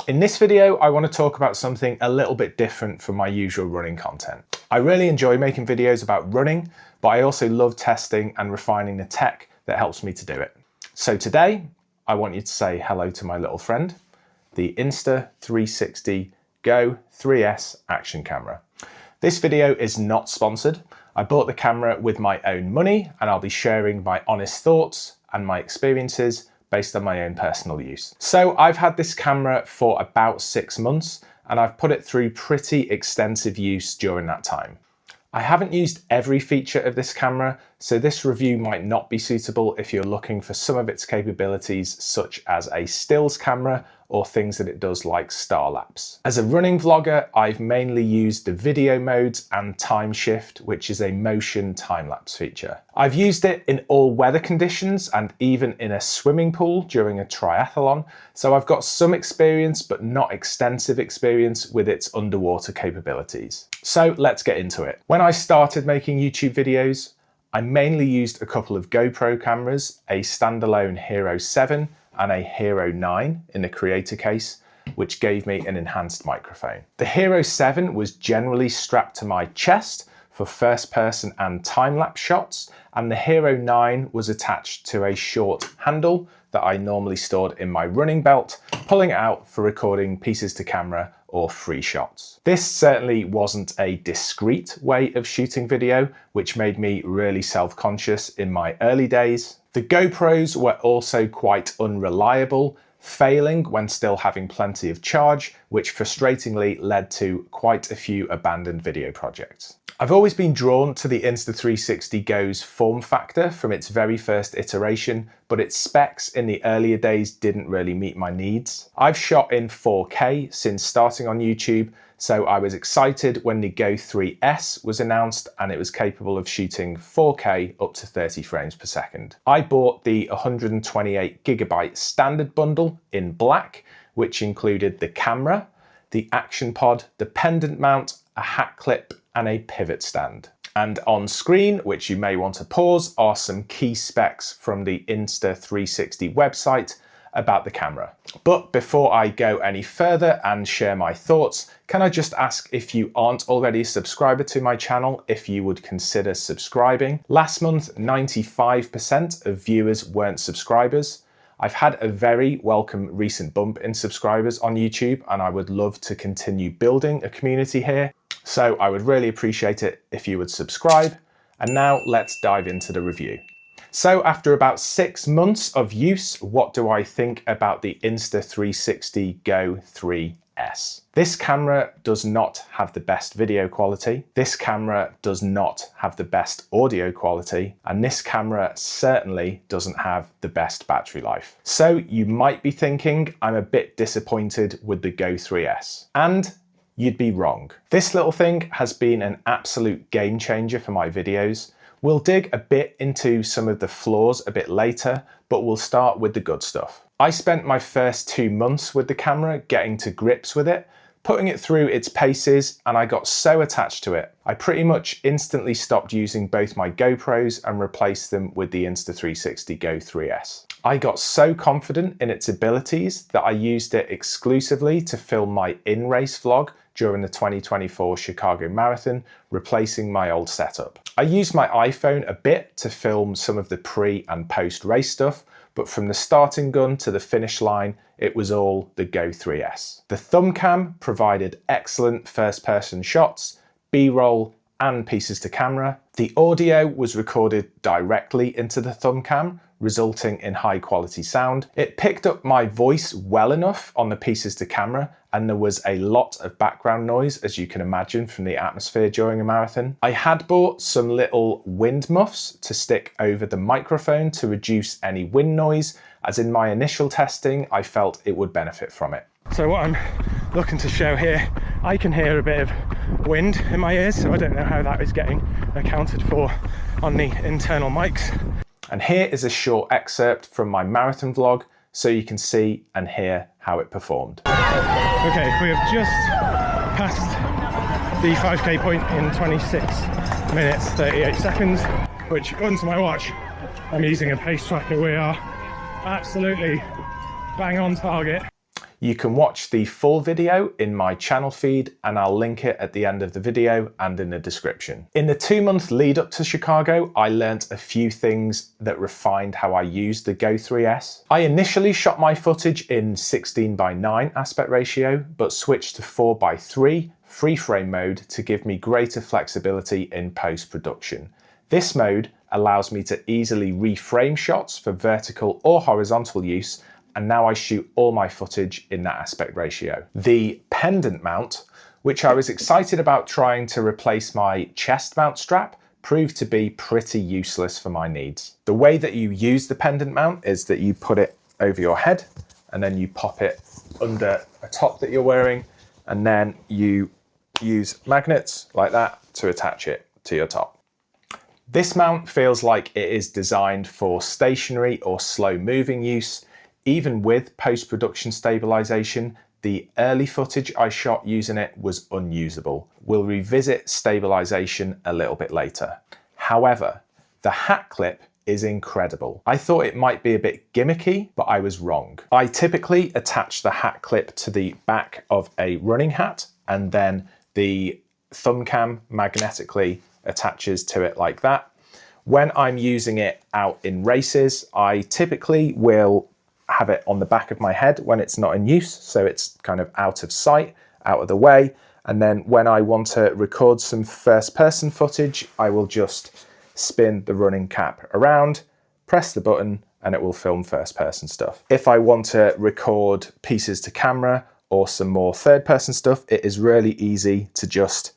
In this video, I want to talk about something a little bit different from my usual running content. I really enjoy making videos about running, but I also love testing and refining the tech that helps me to do it. So today, I want you to say hello to my little friend, the Insta360 GO 3S action camera. This video is not sponsored. I bought the camera with my own money, and I'll be sharing my honest thoughts and my experiences based on my own personal use. So I've had this camera for about 6 months, and I've put it through pretty extensive use during that time. I haven't used every feature of this camera, so this review might not be suitable if you're looking for some of its capabilities, such as a stills camera or things that it does like star lapse. As a running vlogger, I've mainly used the video modes and time shift, which is a motion time-lapse feature. I've used it in all weather conditions and even in a swimming pool during a triathlon, so I've got some experience but not extensive experience with its underwater capabilities. So let's get into it. When I started making YouTube videos, I mainly used a couple of GoPro cameras, a standalone Hero 7 and a Hero 9 in the creator case, which gave me an enhanced microphone. The Hero 7 was generally strapped to my chest for first person and time-lapse shots, and the Hero 9 was attached to a short handle that I normally stored in my running belt, pulling it out for recording pieces to camera or free shots. This certainly wasn't a discreet way of shooting video, which made me really self-conscious in my early days. The GoPros were also quite unreliable, failing when still having plenty of charge, which frustratingly led to quite a few abandoned video projects. I've always been drawn to the Insta360 GO's form factor from its very first iteration, but its specs in the earlier days didn't really meet my needs. I've shot in 4K since starting on YouTube, so I was excited when the GO 3S was announced and it was capable of shooting 4K up to 30 frames per second. I bought the 128GB standard bundle in black, which included the camera, the action pod, the pendant mount, a hat clip, and a pivot stand. And on screen, which you may want to pause, are some key specs from the Insta360 website about the camera. But before I go any further and share my thoughts, can I just ask, if you aren't already a subscriber to my channel, if you would consider subscribing? Last month, 95% of viewers weren't subscribers. I've had a very welcome recent bump in subscribers on YouTube, and I would love to continue building a community here. So I would really appreciate it if you would subscribe. And now let's dive into the review. So after about 6 months of use, what do I think about the Insta360 GO 3S? This camera does not have the best video quality. This camera does not have the best audio quality. And this camera certainly doesn't have the best battery life. So you might be thinking I'm a bit disappointed with the GO 3S. And you'd be wrong. This little thing has been an absolute game changer for my videos. We'll dig a bit into some of the flaws a bit later, but we'll start with the good stuff. I spent my first 2 months with the camera getting to grips with it, putting it through its paces, and I got so attached to it. I pretty much instantly stopped using both my GoPros and replaced them with the Insta360 GO 3S. I got so confident in its abilities that I used it exclusively to film my in-race vlog during the 2024 Chicago Marathon, replacing my old setup. I used my iPhone a bit to film some of the pre and post race stuff, but from the starting gun to the finish line, it was all the GO 3S. The thumb cam provided excellent first-person shots, B-roll, and pieces to camera. The audio was recorded directly into the thumb cam, resulting in high quality sound. It picked up my voice well enough on the pieces to camera, and there was a lot of background noise, as you can imagine, from the atmosphere during a marathon. I had bought some little wind muffs to stick over the microphone to reduce any wind noise, as in my initial testing, I felt it would benefit from it. So what I'm looking to show here, I can hear a bit of wind in my ears, so I don't know how that is getting accounted for on the internal mics. And here is a short excerpt from my marathon vlog, so you can see and hear how it performed. Okay, we have just passed the 5K point in 26 minutes 38 seconds, which, according to my watch, I'm using a pace tracker. We are absolutely bang on target. You can watch the full video in my channel feed, and I'll link it at the end of the video and in the description. In the 2-month lead up to Chicago, I learnt a few things that refined how I used the Go 3S. I initially shot my footage in 16:9 aspect ratio, but switched to 4:3 free frame mode to give me greater flexibility in post-production. This mode allows me to easily reframe shots for vertical or horizontal use, and now I shoot all my footage in that aspect ratio. The pendant mount, which I was excited about trying to replace my chest mount strap, proved to be pretty useless for my needs. The way that you use the pendant mount is that you put it over your head and then you pop it under a top that you're wearing, and then you use magnets like that to attach it to your top. This mount feels like it is designed for stationary or slow moving use. Even with post-production stabilization, the early footage I shot using it was unusable. We'll revisit stabilization a little bit later. However, the hat clip is incredible. I thought it might be a bit gimmicky, but I was wrong. I typically attach the hat clip to the back of a running hat, and then the thumb cam magnetically attaches to it like that. When I'm using it out in races, I typically will have it on the back of my head when it's not in use, so it's kind of out of sight, out of the way. And then when I want to record some first person footage, I will just spin the running cap around, press the button, and it will film first person stuff. If I want to record pieces to camera or some more third person stuff, it is really easy to just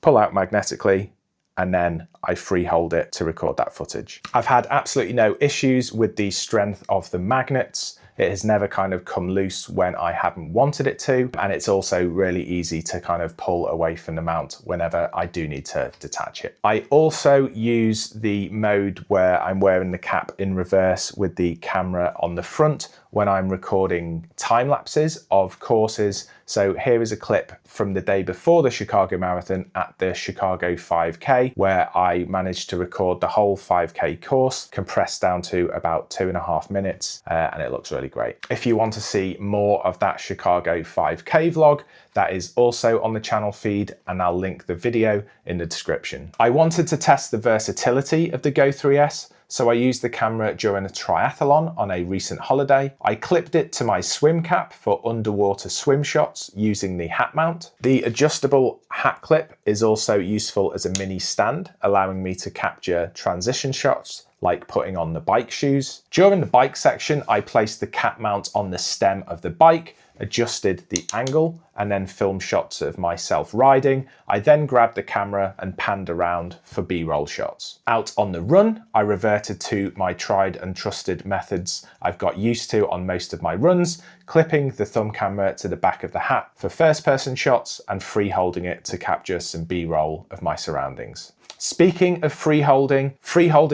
pull out magnetically, and then I free hold it to record that footage. I've had absolutely no issues with the strength of the magnets. It has never kind of come loose when I haven't wanted it to, and it's also really easy to kind of pull away from the mount whenever I do need to detach it. I also use the mode where I'm wearing the cap in reverse with the camera on the front when I'm recording time lapses of courses. So here is a clip from the day before the Chicago Marathon at the Chicago 5K, where I managed to record the whole 5K course compressed down to about 2.5 minutes, and it looks really great. If you want to see more of that Chicago 5K vlog, that is also on the channel feed, and I'll link the video in the description. I wanted to test the versatility of the Go 3S, so I used the camera during a triathlon on a recent holiday. I clipped it to my swim cap for underwater swim shots using the hat mount. The adjustable hat clip is also useful as a mini stand, allowing me to capture transition shots like putting on the bike shoes. During the bike section, I placed the cap mount on the stem of the bike, adjusted the angle, and then filmed shots of myself riding. I then grabbed the camera and panned around for B-roll shots. Out on the run, I reverted to my tried and trusted methods I've got used to on most of my runs, clipping the thumb camera to the back of the hat for first person shots and free holding it to capture some B-roll of my surroundings. Speaking of free holding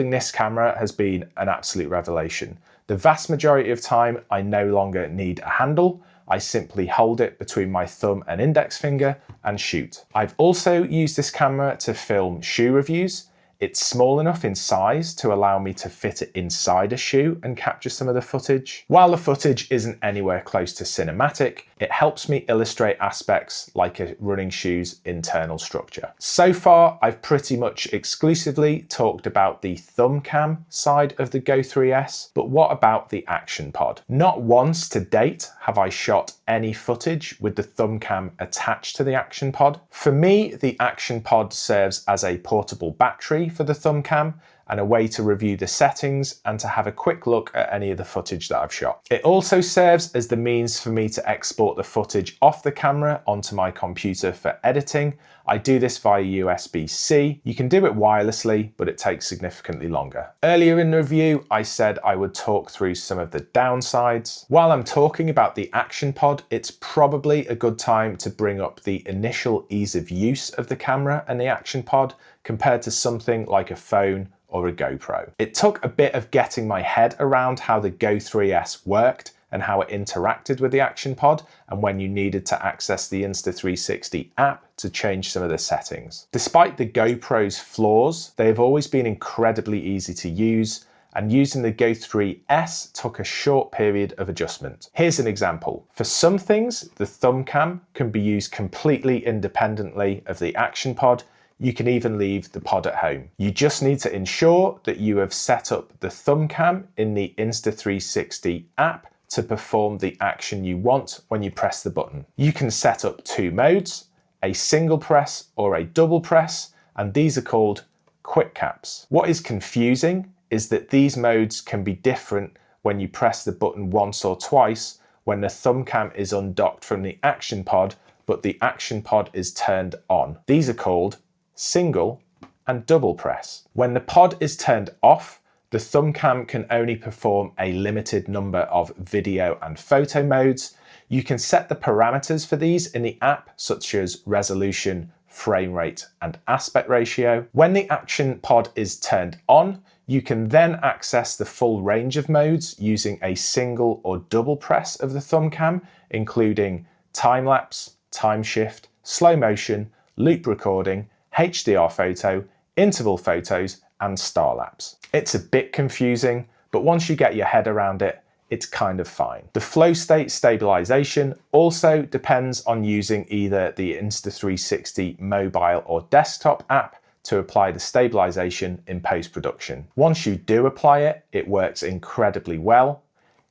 this camera has been an absolute revelation. The vast majority of time, I no longer need a handle. I simply hold it between my thumb and index finger and shoot. I've also used this camera to film shoe reviews. It's small enough in size to allow me to fit it inside a shoe and capture some of the footage. While the footage isn't anywhere close to cinematic, it helps me illustrate aspects like a running shoe's internal structure. So far, I've pretty much exclusively talked about the thumb cam side of the Go 3S, but what about the action pod? Not once to date have I shot any footage with the thumb cam attached to the action pod. For me, the action pod serves as a portable battery for the thumb cam and a way to review the settings and to have a quick look at any of the footage that I've shot. It also serves as the means for me to export the footage off the camera onto my computer for editing. I do this via USB-C. You can do it wirelessly, but it takes significantly longer. Earlier in the review, I said I would talk through some of the downsides. While I'm talking about the action pod, it's probably a good time to bring up the initial ease of use of the camera and the action pod compared to something like a phone or a GoPro. It took a bit of getting my head around how the Go 3S worked and how it interacted with the action pod, and when you needed to access the Insta360 app to change some of the settings. Despite the GoPro's flaws, they have always been incredibly easy to use, and using the Go 3S took a short period of adjustment. Here's an example. For some things, the thumb cam can be used completely independently of the action pod. You can even leave the pod at home. You just need to ensure that you have set up the thumb cam in the Insta360 app to perform the action you want when you press the button. You can set up 2 modes, a single press or a double press, and these are called quick caps. What is confusing is that these modes can be different when you press the button once or twice when the thumb cam is undocked from the action pod, but the action pod is turned on. These are called single and double press. When the pod is turned off, the thumb cam can only perform a limited number of video and photo modes. You can set the parameters for these in the app, such as resolution, frame rate, and aspect ratio. When the action pod is turned on, you can then access the full range of modes using a single or double press of the thumb cam, including time lapse, time shift, slow motion, loop recording, HDR photo, interval photos, and star lapse. It's a bit confusing, but once you get your head around it, it's kind of fine. The flow state stabilization also depends on using either the Insta360 mobile or desktop app to apply the stabilization in post-production. Once you do apply it, it works incredibly well.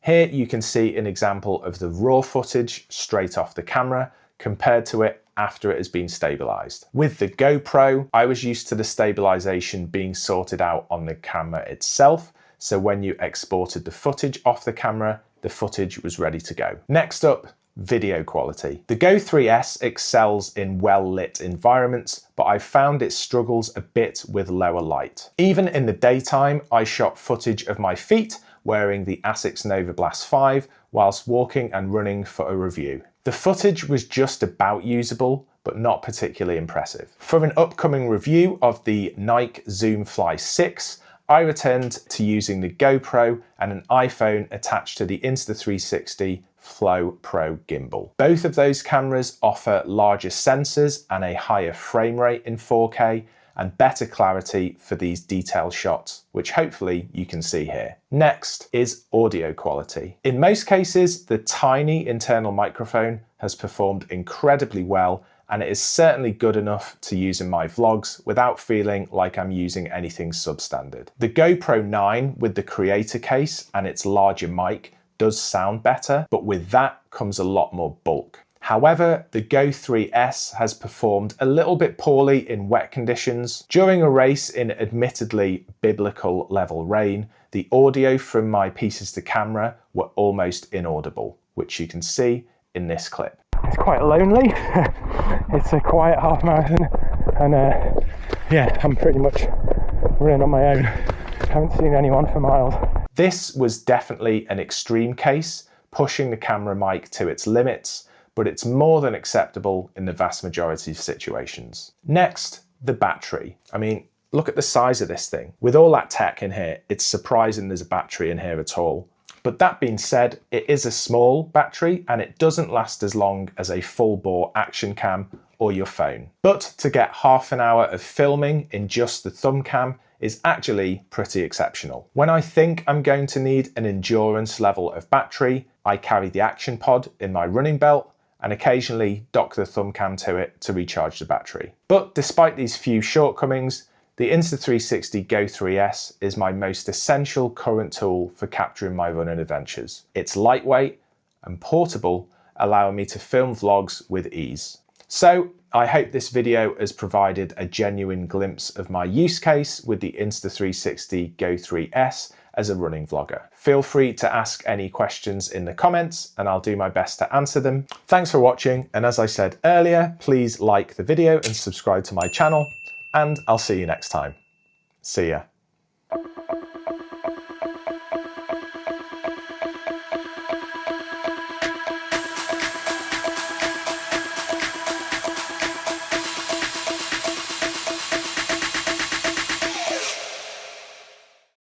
Here you can see an example of the raw footage straight off the camera compared to it after it has been stabilized. With the GoPro, I was used to the stabilization being sorted out on the camera itself, so when you exported the footage off the camera, the footage was ready to go. Next up, video quality. The Go 3S excels in well-lit environments, but I found it struggles a bit with lower light. Even in the daytime, I shot footage of my feet wearing the Asics Nova Blast 5 whilst walking and running for a review. The footage was just about usable, but not particularly impressive. For an upcoming review of the Nike Zoom Fly 6, I returned to using the GoPro and an iPhone attached to the Insta360 Flow Pro gimbal. Both of those cameras offer larger sensors and a higher frame rate in 4K and better clarity for these detailed shots, which hopefully you can see here. Next is audio quality. In most cases, the tiny internal microphone has performed incredibly well, and it is certainly good enough to use in my vlogs without feeling like I'm using anything substandard. The GoPro 9 with the creator case and its larger mic does sound better, but with that comes a lot more bulk. However, the Go 3S has performed a little bit poorly in wet conditions. During a race in admittedly biblical level rain, the audio from my pieces to camera were almost inaudible, which you can see in this clip. It's quite lonely. It's a quiet half marathon, and yeah, I'm pretty much running on my own. Haven't seen anyone for miles. This was definitely an extreme case, pushing the camera mic to its limits, but it's more than acceptable in the vast majority of situations. Next, the battery. I mean, look at the size of this thing. With all that tech in here, it's surprising there's a battery in here at all. But that being said, it is a small battery and it doesn't last as long as a full bore action cam or your phone. But to get half an hour of filming in just the thumb cam is actually pretty exceptional. When I think I'm going to need an endurance level of battery, I carry the action pod in my running belt and occasionally dock the thumb cam to it to recharge the battery. But despite these few shortcomings, the Insta360 GO 3S is my most essential current tool for capturing my running adventures. It's lightweight and portable, allowing me to film vlogs with ease. So I hope this video has provided a genuine glimpse of my use case with the Insta360 GO 3S as a running vlogger. Feel free to ask any questions in the comments and I'll do my best to answer them. Thanks for watching, and as I said earlier, please like the video and subscribe to my channel, and I'll see you next time. See ya.